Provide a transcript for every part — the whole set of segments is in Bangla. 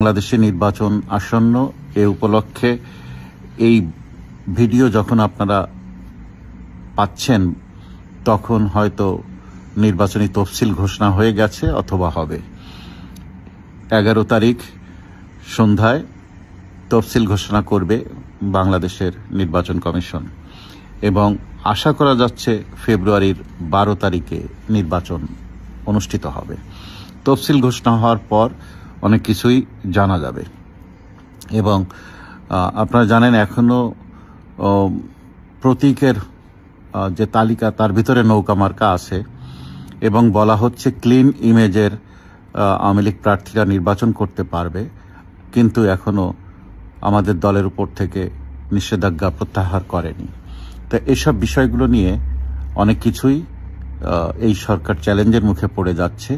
বাংলাদেশে নির্বাচন আসন্ন। এ উপলক্ষে এই ভিডিও যখন আপনারা পাচ্ছেন তখন হয়তো নির্বাচনী তফসিল ঘোষণা হয়ে গেছে অথবা হবে। 11 তারিখ সন্ধ্যায় তফসিল ঘোষণা করবে বাংলাদেশের নির্বাচন কমিশন এবং আশা করা যাচ্ছে ফেব্রুয়ারির 12 তারিখে নির্বাচন অনুষ্ঠিত হবে। তফসিল ঘোষণা হওয়ার পর অনেক কিছুই জানা যাবে এবং আপনারা জানেন এখনো প্রতীকের যে তালিকা তার ভিতরে নৌকা মার্কা আছে এবং বলা হচ্ছে ক্লিন ইমেজের আওয়ামী লীগ প্রার্থীরা নির্বাচন করতে পারবে, কিন্তু এখনো আমাদের দলের উপর থেকে নিষেধাজ্ঞা প্রত্যাহার করেনি। তো এইসব বিষয়গুলো নিয়ে অনেক কিছুই এই সরকার চ্যালেঞ্জের মুখে পড়ে যাচ্ছে।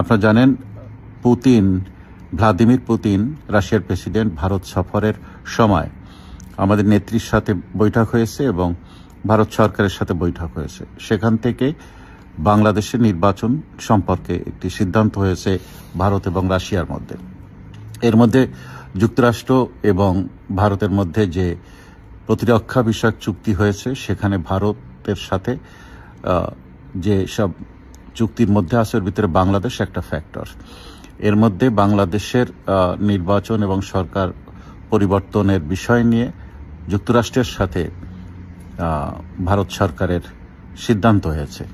আপনারা জানেন ভ্লাদিমির পুতিন রাশিয়ার প্রেসিডেন্ট ভারত সফরের সময় আমাদের নেত্রীর সাথে বৈঠক হয়েছে এবং ভারত সরকারের সাথে বৈঠক হয়েছে। সেখান থেকে বাংলাদেশের নির্বাচন সম্পর্কে একটি সিদ্ধান্ত হয়েছে ভারত এবং রাশিয়ার মধ্যে। এর মধ্যে যুক্তরাষ্ট্র এবং ভারতের মধ্যে যে প্রতিরক্ষা বিষয়ক চুক্তি হয়েছে সেখানে ভারতের সাথে যে সব চুক্তির মধ্যে আছে এর ভিতরে বাংলাদেশ একটা ফ্যাক্টর। এর মধ্যে বাংলাদেশের নির্বাচন এবং সরকার পরিবর্তনের বিষয় নিয়ে যুক্তরাষ্ট্রের সাথে ভারত সরকারের সিদ্ধান্ত হয়েছে।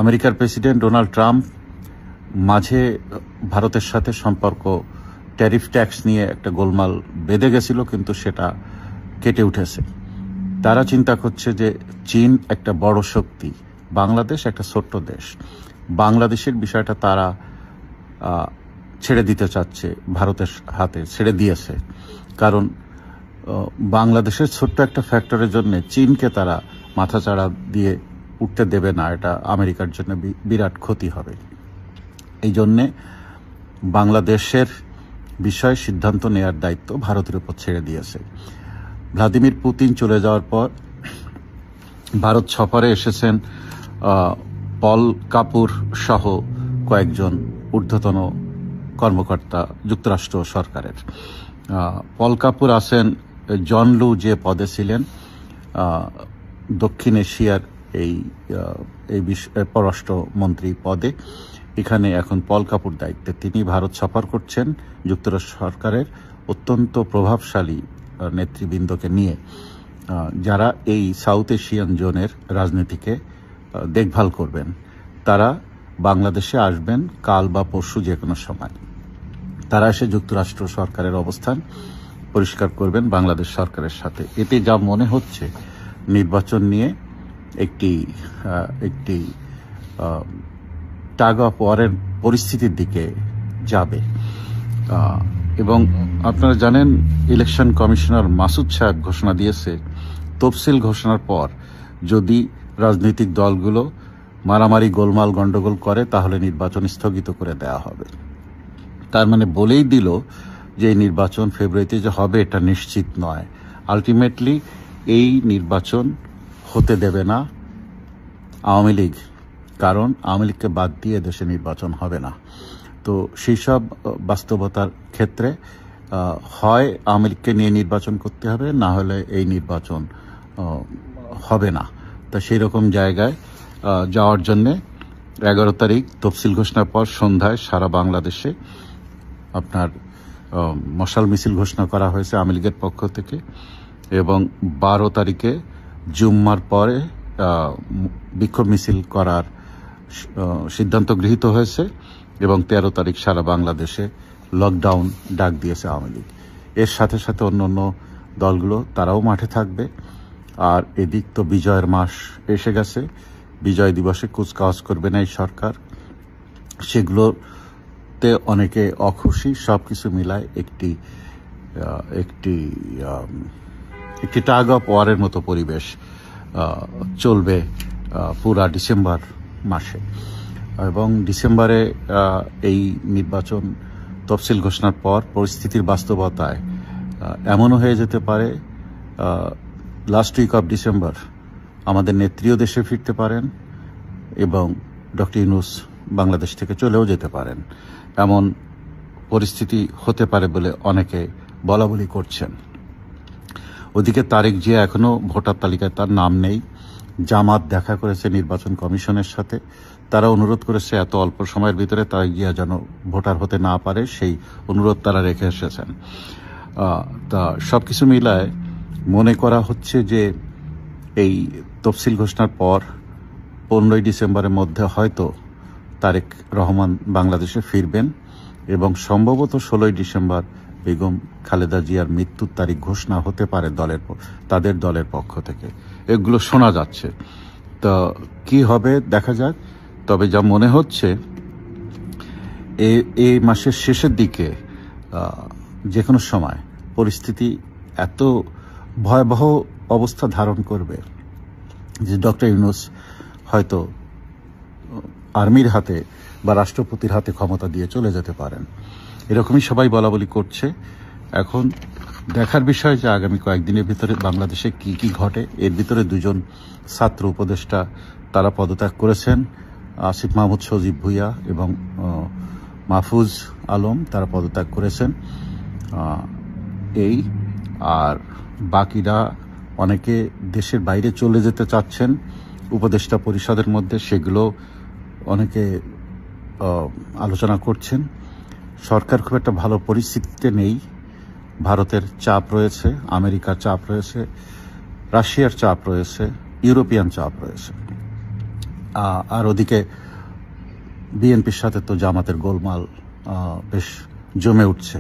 আমেরিকার প্রেসিডেন্ট ডোনাল্ড ট্রাম্প মাঝে ভারতের সাথে সম্পর্ক ট্যারিফ ট্যাক্স নিয়ে একটা গোলমাল বেঁধে গেছিল, কিন্তু সেটা কেটে উঠেছে। তারা চিন্তা করছে যে চীন একটা বড় শক্তি, বাংলাদেশ একটা ছোট্ট দেশ, বাংলাদেশের বিষয়টা তারা ছেড়ে দিতে চাচ্ছে, ভারতের হাতে ছেড়ে দিয়েছে। কারণ বাংলাদেশের ছোট্ট একটা ফ্যাক্টরের জন্য চীনকে তারা মাথাচাড়া দিয়ে উঠতে দেবে না, এটা আমেরিকার জন্য বিরাট ক্ষতি হবে। এই জন্যে বাংলাদেশের বিষয়ে সিদ্ধান্ত নেয়ার দায়িত্ব ভারতের উপর ছেড়ে দিয়েছে। ভ্লাদিমির পুতিন চলে যাওয়ার পর ভারত সফরে এসেছেন পল কাপুর সহ কয়েকজন ঊর্ধ্বতন কর্মকর্তা যুক্তরাষ্ট্র সরকারের। পল কাপুর আছেন জন লু যে পদে ছিলেন দক্ষিণ এশিয়ার এই পররাষ্ট্রমন্ত্রী পদে, এখানে এখন পল কাপুর দায়িত্বে। তিনি ভারত সফর করছেন যুক্তরাষ্ট্র সরকারের অত্যন্ত প্রভাবশালী নেতৃবৃন্দকে নিয়ে, যারা এই সাউথ এশিয়ান জোনের রাজনীতিকে দেখভাল করবেন। তারা বাংলাদেশে আসবেন কাল বা পরশু যে কোনো সময়। তারা এসে যুক্তরাষ্ট্র সরকারের অবস্থান পরিষ্কার করবেন বাংলাদেশ সরকারের সাথে। এতে যা মনে হচ্ছে নির্বাচন নিয়ে একটি টাগ অফ ওয়ারের পরিস্থিতির দিকে যাবে। এবং আপনারা জানেন ইলেকশন কমিশনার মাসুদ সাহেব ঘোষণা দিয়েছে তফসিল ঘোষণার পর যদি রাজনৈতিক দলগুলো মারামারি গোলমাল গন্ডগোল করে তাহলে নির্বাচন স্থগিত করে দেওয়া হবে। তার মানে বলেই দিল যে এই নির্বাচন ফেব্রুয়ারিতে যে হবে এটা নিশ্চিত নয়। আলটিমেটলি এই নির্বাচন হতে দেবে না আওয়ামী লীগ, কারণ আওয়ামী লীগকে বাদ দিয়ে দেশে নির্বাচন হবে না। তো সেই সব বাস্তবতার ক্ষেত্রে হয় আওয়ামী লীগকে নিয়ে নির্বাচন করতে হবে, না হলে এই নির্বাচন হবে না। তা সেই রকম জায়গায় যাওয়ার জন্যে 11 তারিখ তফসিল ঘোষণার পর সন্ধ্যায় সারা বাংলাদেশে আপনার মশাল মিছিল ঘোষণা করা হয়েছে আওয়ামী লীগের পক্ষ থেকে এবং 12 তারিখে জুম্মার পরে বিক্ষোভ মিছিল করার সিদ্ধান্ত গৃহীত হয়েছে এবং 13 তারিখ সারা বাংলাদেশে লকডাউন ডাক দিয়েছে আওয়ামী লীগ। এর সাথে সাথে অন্যান্য দলগুলো তারাও মাঠে থাকবে। আর এদিক তো বিজয়ের মাস এসে গেছে, বিজয় দিবসে কুচকাওয়াজ করবে না এই সরকার, সেগুলোতে অনেকে অখুশি। সবকিছু মিলায় একটি টাগ অফ ওয়ারের মতো পরিবেশ চলবে পুরা ডিসেম্বর মাসে। এবং ডিসেম্বরে এই নির্বাচন তফসিল ঘোষণার পর পরিস্থিতির বাস্তবতায় এমনও হয়ে যেতে পারে লাস্ট উইক অফ ডিসেম্বর আমাদের নেত্রীও দেশে ফিরতে পারেন এবং ডক্টর ইউনূস বাংলাদেশ থেকে চলেও যেতে পারেন। এমন পরিস্থিতি হতে পারে বলে অনেকে বলাবলি করছেন। ওদিকে তারেক জিয়া এখনো ভোটার তালিকায় তার নাম নেই। জামাত দেখা করেছে নির্বাচন কমিশনের সাথে, তারা অনুরোধ করেছে এত অল্প সময়ের ভিতরে তারেক জিয়া যেন ভোটার হতে না পারে, সেই অনুরোধ তারা রেখে এসেছেন। তা সবকিছু মিলায় মনে করা হচ্ছে যে এই তফসিল ঘোষণার পর 15ই ডিসেম্বরের মধ্যে হয়তো তারেক রহমান বাংলাদেশে ফিরবেন এবং সম্ভবত 16ই ডিসেম্বর বেগম খালেদা জিয়ার মৃত্যুর তারিখ ঘোষণা হতে পারে তাদের দলের পক্ষ থেকে, এগুলো শোনা যাচ্ছে। তো কি হবে দেখা যাক। তবে যা মনে হচ্ছে এই মাসের শেষের দিকে যে কোনো সময় পরিস্থিতি এত ভয়াবহ অবস্থা ধারণ করবে যে ডক্টর ইউনূস হয়তো আর্মির হাতে বা রাষ্ট্রপতির হাতে ক্ষমতা দিয়ে চলে যেতে পারেন, এরকমই সবাই বলাবলি করছে। এখন দেখার বিষয় যে আগামী কয়েকদিনের ভিতরে বাংলাদেশে কি কি ঘটে। এর ভিতরে দুজন ছাত্র উপদেষ্টা তারা পদত্যাগ করেছেন, আসিফ মাহমুদ সজীব ভুইয়া এবং মাহফুজ আলম, তারা পদত্যাগ করেছেন। এই আর বাকিরা অনেকে দেশের বাইরে চলে যেতে চাচ্ছেন উপদেষ্টা পরিষদের মধ্যে, সেগুলো অনেকে আলোচনা করছেন। সরকার খুব একটা ভালো পরিস্থিতিতে নেই। ভারতের চাপ রয়েছে, আমেরিকার চাপ রয়েছে, রাশিয়ার চাপ রয়েছে, ইউরোপিয়ান চাপ রয়েছে। আর ওদিকে বিএনপির সাথে তো জামাতের গোলমাল বেশ জমে উঠছে।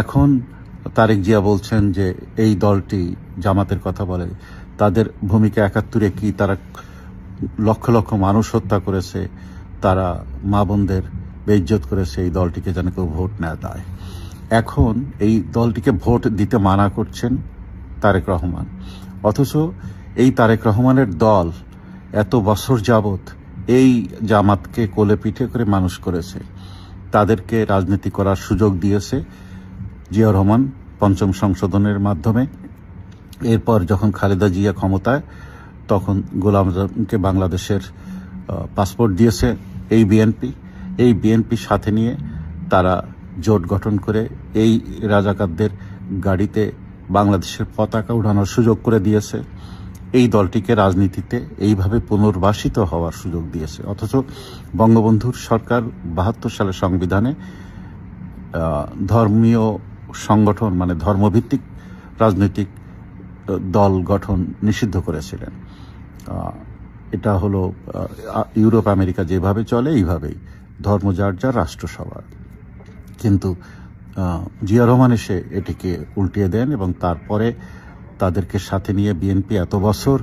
এখন তারেক জিয়া বলছেন যে এই দলটি জামাতের কথা বলে, তাদের ভূমিকা 71-এ কি তারা লক্ষ লক্ষ মানুষ হত্যা করেছে, তারা মা বোনদের বেইজ্জত করেছে, এই দলটিকে যেন কেউ ভোট না দেয়। এখন এই দলটিকে ভোট দিতে মানা করছেন তারেক রহমান, অথচ এই তারেক রহমানের দল এত বছর যাবৎ এই জামাতকে কোলে পিঠে করে মানুষ করেছে, তাদেরকে রাজনীতি করার সুযোগ দিয়েছে জিয়া রহমান পঞ্চম সংশোধনের মাধ্যমে। এরপর যখন খালেদা জিয়া ক্ষমতায়, তখন গোলাম আজমকে বাংলাদেশের পাসপোর্ট দিয়েছে এই বিএনপি সাথে নিয়ে তারা জোট গঠন করে এই রাজাকারদের গাড়িতে বাংলাদেশের পতাকা উড়ানোর সুযোগ করে দিয়েছে। এই দলটিকে রাজনীতিতে এইভাবে পুনর্বাসিত হওয়ার সুযোগ দিয়েছে। অথচ বঙ্গবন্ধুর সরকার 72 সালের সংবিধানে ধর্মীয় সংগঠন মানে ধর্মভিত্তিক রাজনৈতিক দল গঠন নিষিদ্ধ করেছিলেন। এটা হলো ইউরোপ আমেরিকা যেভাবে চলে এইভাবেই ধর্ম যার যার রাষ্ট্র সবার। কিন্তু জিয়া রহমান এসে এটিকে উল্টিয়ে দেন এবং তারপরে তাদেরকে সাথে নিয়ে বিএনপি এত বছর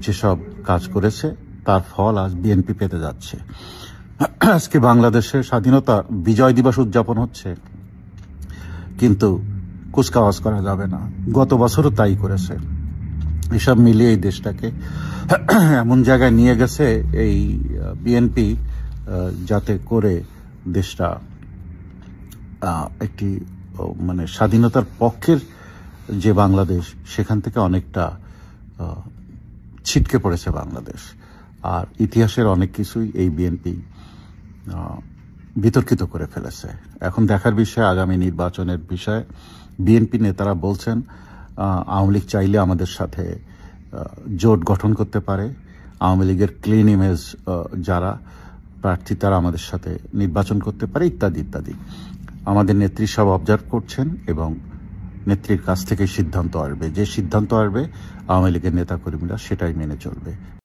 যেসব কাজ করেছে তার ফল আজ বিএনপি পেতে যাচ্ছে। আজকে বাংলাদেশের স্বাধীনতা বিজয় দিবস উদযাপন হচ্ছে, কিন্তু কুচকাওয়াজ করা যাবে না, গত বছরও তাই করেছে। এসব মিলিয়ে এই দেশটাকে এমন জায়গায় নিয়ে গেছে এই বিএনপি, যাতে করে দেশটা একটি মানে স্বাধীনতার পক্ষের যে বাংলাদেশ, সেখান থেকে অনেকটা ছিটকে পড়েছে বাংলাদেশ। আর ইতিহাসের অনেক কিছুই এই বিএনপি বিতর্কিত করে ফেলেছে। এখন দেখার বিষয় আগামী নির্বাচনের বিষয়ে। বিএনপি নেতারা বলছেন আওয়ামী লীগ চাইলে আমাদের সাথে জোট গঠন করতে পারে, আওয়ামী লীগের ক্লিন ইমেজ যারা প্রার্থী তারা আমাদের সাথে নির্বাচন করতে পারে, ইত্যাদি ইত্যাদি। আমাদের নেত্রী সব অবজার্ভ করছেন এবং নেত্রীর কাছ থেকে সিদ্ধান্ত আসবে, যে সিদ্ধান্ত আসবে আওয়ামী লীগের নেতাকর্মীরা সেটাই মেনে চলবে।